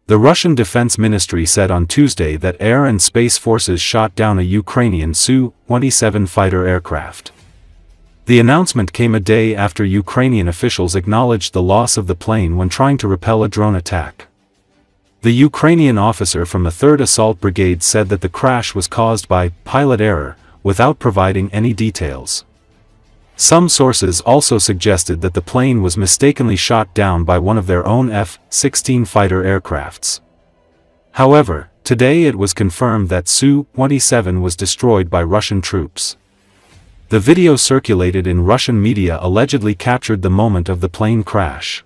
The Russian Defense Ministry said on Tuesday that air and space forces shot down a Ukrainian Su-27 fighter aircraft. The announcement came a day after Ukrainian officials acknowledged the loss of the plane when trying to repel a drone attack. The Ukrainian officer from the 3rd Assault Brigade said that the crash was caused by pilot error, without providing any details. Some sources also suggested that the plane was mistakenly shot down by one of their own F-16 fighter aircrafts. However, today it was confirmed that Su-27 was destroyed by Russian troops. The video circulated in Russian media allegedly captured the moment of the plane crash.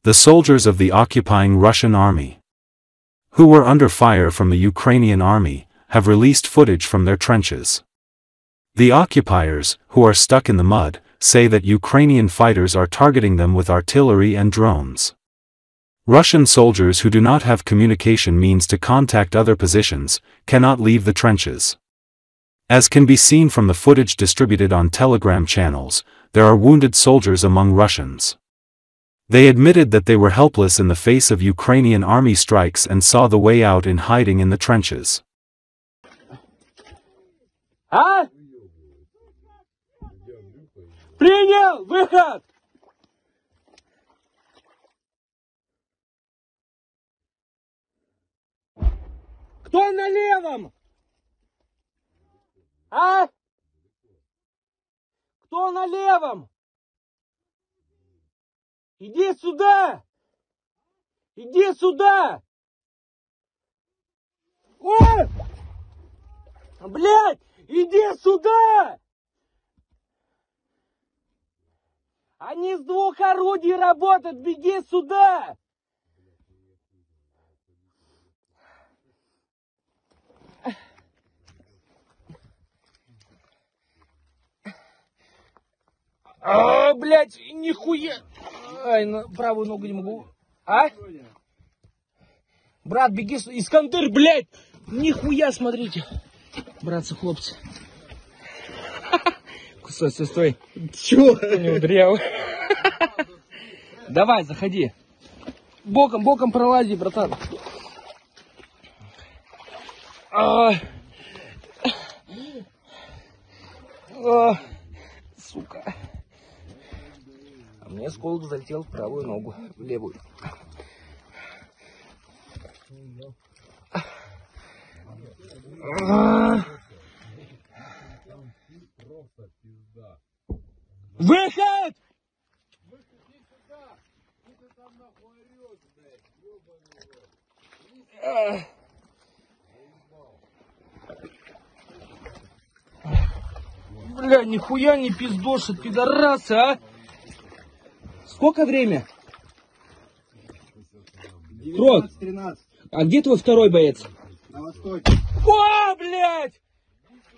The soldiers of the occupying Russian army, who were under fire from the Ukrainian army, have released footage from their trenches. The occupiers, who are stuck in the mud, say that Ukrainian fighters are targeting them with artillery and drones. Russian soldiers who do not have communication means to contact other positions, cannot leave the trenches. As can be seen from the footage distributed on Telegram channels, there are wounded soldiers among Russians. They admitted that they were helpless in the face of Ukrainian army strikes and saw the way out in hiding in the trenches. Принял! Выход! Кто на левом? Кто на левом? Иди сюда! Иди сюда! Ой! Блядь! Иди сюда! Они с 2 орудий работают! Беги сюда! Блядь, нихуя! Ай, на правую ногу не могу. Брат, беги, Искандер, блядь! Нихуя, смотрите. Братцы, хлопцы. Стой, стой. Чего? Не удрял. Давай, заходи. Боком пролази, братан. Сука. А мне осколок залетел в правую ногу, в левую. Выход! Бля, нихуя не пиздошит, пидорасы, а? Сколько время? 19:13. А где твой второй боец? На востоке. О, блядь!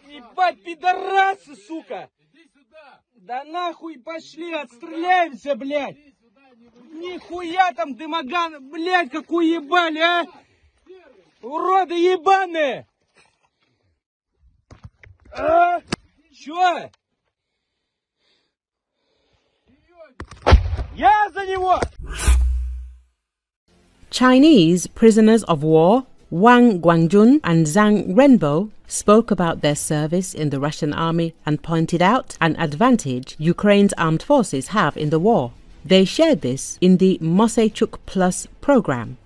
Ебать, пидорасы, сука! Да нахуй пошли, отстреляемся, блядь! Нихуя там дымоган, блядь, как уебали, а! Уроды ебаные! Чё? Я за него! Chinese prisoners of war Wang Guangjun and Zhang Renbo spoke about their service in the Russian army and pointed out an advantage Ukraine's armed forces have in the war. They shared this in the Mosechuk Plus program.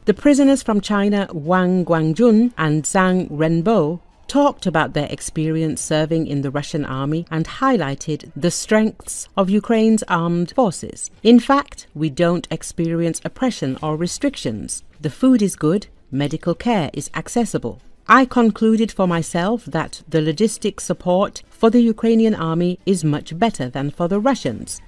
The prisoners from China Wang Guangjun and Zhang Renbo talked about their experience serving in the Russian army and highlighted the strengths of Ukraine's armed forces. In fact, we don't experience oppression or restrictions. The food is good, medical care is accessible. I concluded for myself that the logistic support for the Ukrainian army is much better than for the Russians,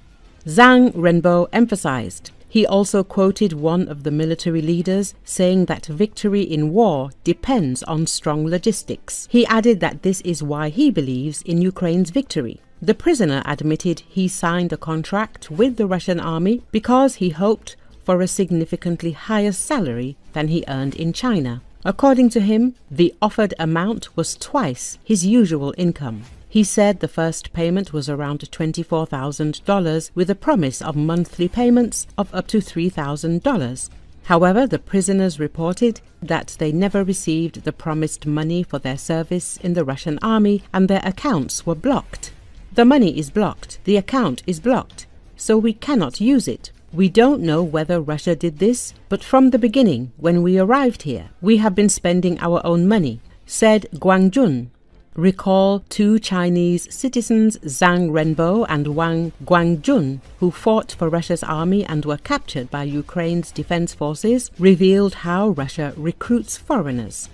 Zhang Renbo emphasized. He also quoted one of the military leaders saying that victory in war depends on strong logistics. He added that this is why he believes in Ukraine's victory. The prisoner admitted he signed a contract with the Russian army because he hoped for a significantly higher salary than he earned in China. According to him, the offered amount was twice his usual income. He said the first payment was around $24,000 with a promise of monthly payments of up to $3,000. However, the prisoners reported that they never received the promised money for their service in the Russian army and their accounts were blocked. The money is blocked, the account is blocked, so we cannot use it. We don't know whether Russia did this, but from the beginning, when we arrived here, we have been spending our own money, said Guangjun. Recall two Chinese citizens, Zhang Renbo and Wang Guangjun, who fought for Russia's army and were captured by Ukraine's defense forces, revealed how Russia recruits foreigners.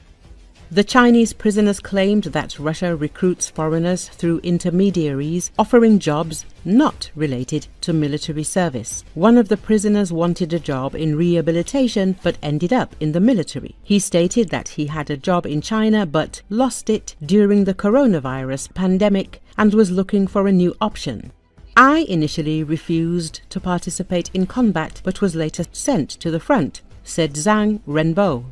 The Chinese prisoners claimed that Russia recruits foreigners through intermediaries offering jobs not related to military service. One of the prisoners wanted a job in rehabilitation but ended up in the military. He stated that he had a job in China but lost it during the coronavirus pandemic and was looking for a new option. I initially refused to participate in combat but was later sent to the front, said Zhang Renbo.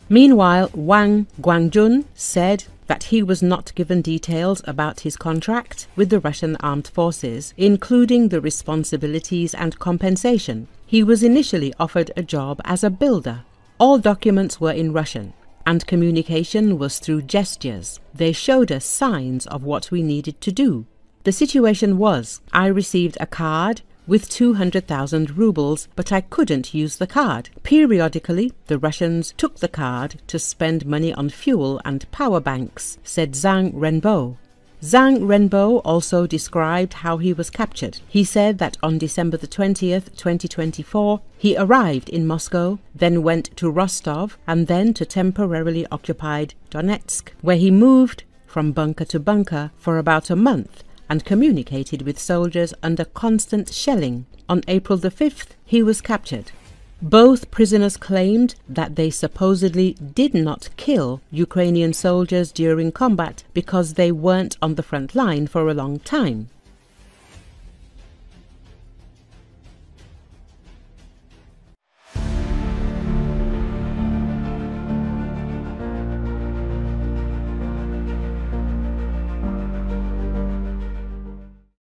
Meanwhile, Wang Guangjun said that he was not given details about his contract with the Russian armed forces, including the responsibilities and compensation. He was initially offered a job as a builder. All documents were in Russian, and communication was through gestures. They showed us signs of what we needed to do. The situation was, I received a card with 200,000 rubles, but I couldn't use the card. Periodically, the Russians took the card to spend money on fuel and power banks, said Zhang Renbo. Zhang Renbo also described how he was captured. He said that on December the 20th, 2024, he arrived in Moscow, then went to Rostov, and then to temporarily occupied Donetsk, where he moved from bunker to bunker for about a month and communicated with soldiers under constant shelling. On April the 5th, he was captured. Both prisoners claimed that they supposedly did not kill Ukrainian soldiers during combat because they weren't on the front line for a long time.